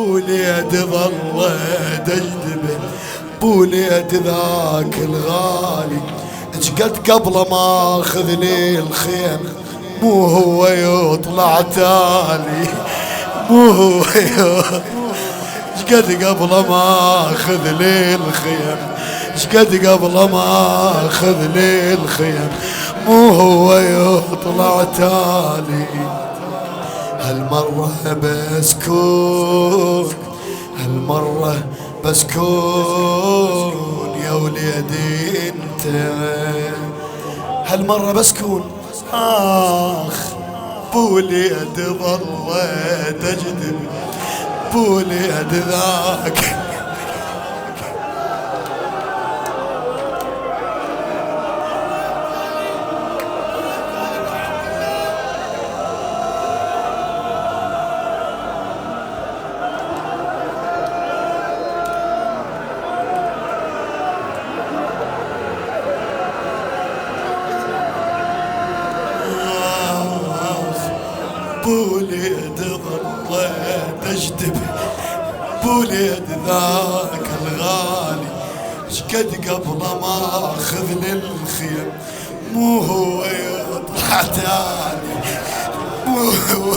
بوليد ظلت اجذبه، بوليد ذاك الغالي اجقد قبل ما اخذني الخيم، مو هو يطلع تالي، مو هو اجقد قبل ما اخذني الخيم، اجقد قبل ما اخذني الخيم، مو هو يطلع تالي. هالمرة بسكون، هالمرة بسكون يا وليدي انت، هالمرة بسكون. بوليد ظلت اجذب، بوليد ذاك بوليد ظلت اجذب، بوليد ذاك الغالي شقد قبل ما اخذني الخيم، مو هو يطلع تاني، مو هو